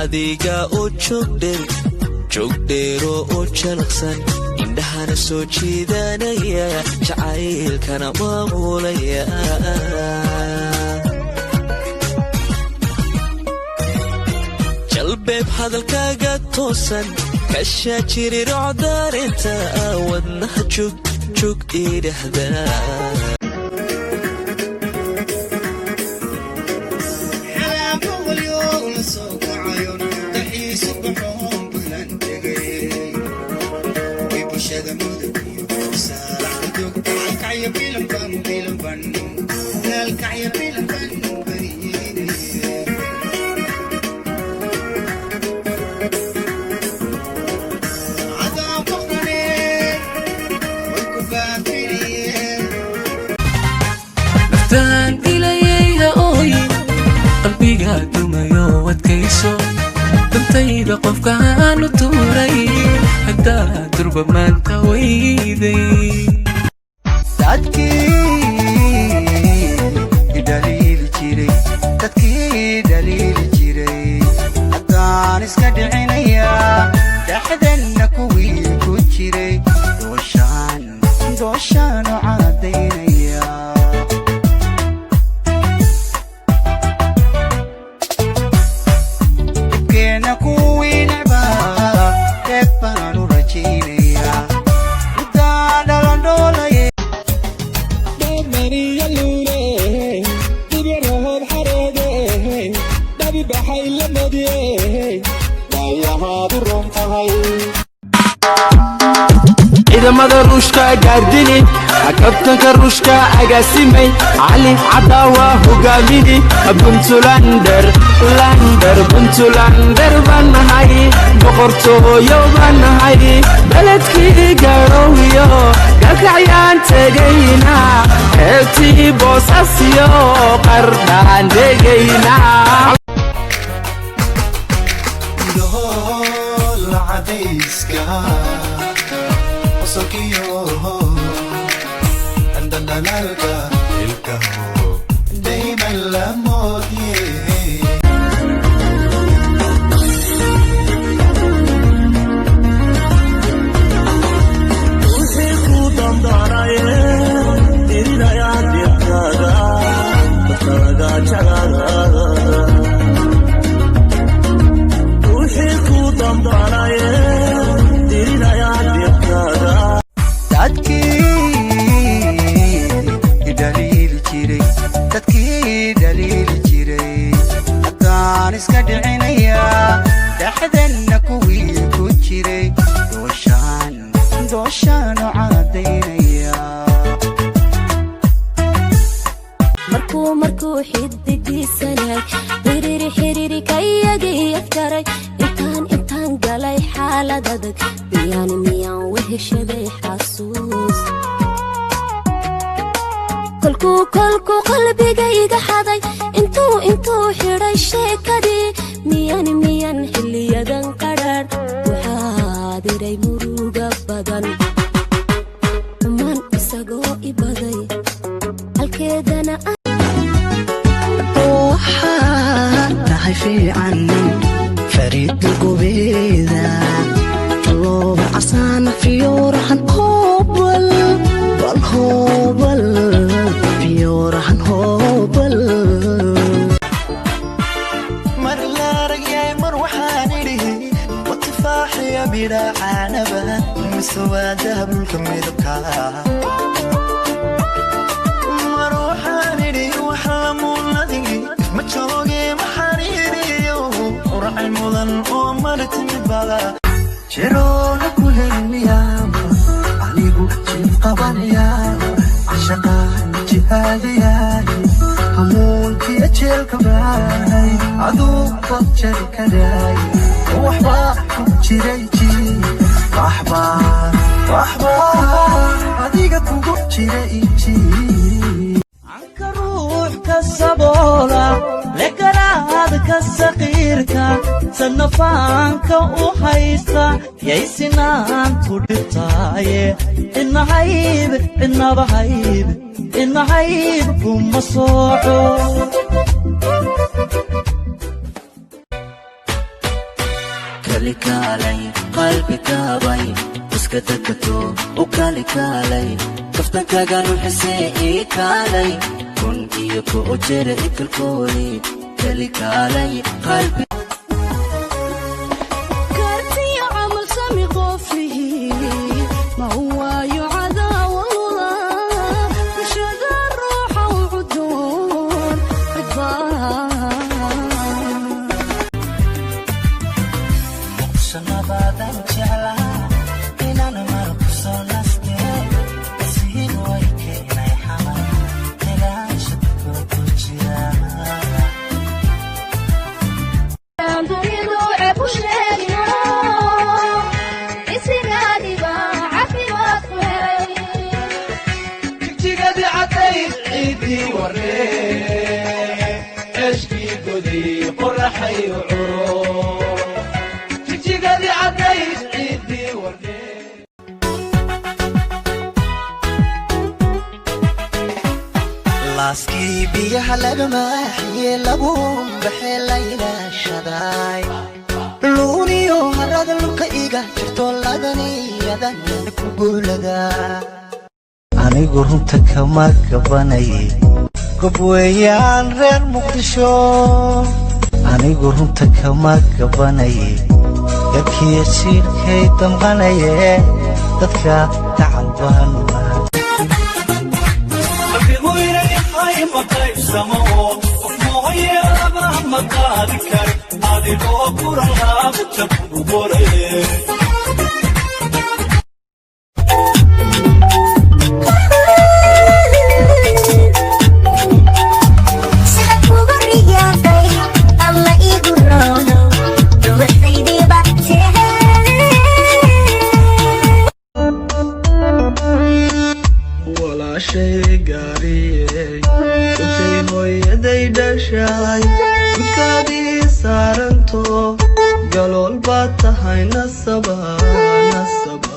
adiga oo joog dheero oo jalaqsan indhahana soo jiidanaya jacaylkana maamulaya jalbeeb hadalkaaga toosan kashaa jiri rocdaarinta wadnaha joog idhahdaa نفتان إليها أوي قلبي قادم يوت كيسو بنتي قف كانو توري هدا درب ما انت ويدي dadki daliili jiray haddaan iska dhicinaya dhaxdanna kuwii ku jiray dooshaan oo cadaynaya ibkeena kuwii necbaa dheeb baanu rajaynaya middaa dhalandhoolaya إذا ماذا روشكا قاردني حكبتك الروشكا أقاسمي علي عطاوة وقاميني بنت لندر بانهاي بقرتو يو بانهاي بلدكي قارويو قاك عيان تقينا هبتي بوساسيو قردان دقينا دول عديسكا وصكيو عندنا نلقى الكهو دايما لمودي dadkii daliili jiray haddaan iska dhicinaya dhaxdanna kuwii ku jiray dooshaan oo cadaynaya markuu xidigiisanaag xiriiri kayagii afkaray intaan galay xaalad adag miyaan weheshaday xasuus kolku qalbigayga xaday intuu xidhay sheekadii miyan xilliyadan qadhaadh waxaa diray muruga badan man isagoo ibaday halkeedana waxaad tahay fiican fariid gubeeda looba casaana fiyoorahan hoobal fiyoorahan hoobal mar la ragyaay mar waxaan idhi watufaaxiya bidhacaanaba mise waa dahabulka midabka mar waxaan idhi wax lamuunadigi ma jooge maxariiriyo uracay mudan oo maritimid bada jiroona ku helmiyaaba anigu jib qabanayaa عشقان جهادياني همونتي أجيلك باي عدوك بطجر كداي وحبار جريجي وحبار عديقة جريجي عنك روح كالصبولة لقراد كالسقيرك سنفانك وحيسا ييسنان تلتاي إن عيب كم صوعو kali kaalay qalbi kaabay iska takato u kali kaalay kaftankaga ruuxisee ii kaalay kun iyo ku ujere ikalkooli kali kaalay qalbi laaskii biyaha laga maaxiye lagu baxee laylaashaday luuniyo harada lulka iga jirto ladaniyadan ku guulada anigu runta kama gabanay gob weeyaan reer muqdisho anigu runta kama gabanay garkiya jiirkay damqanaye dadka gacan baan galool baad tahay nasaba nasaba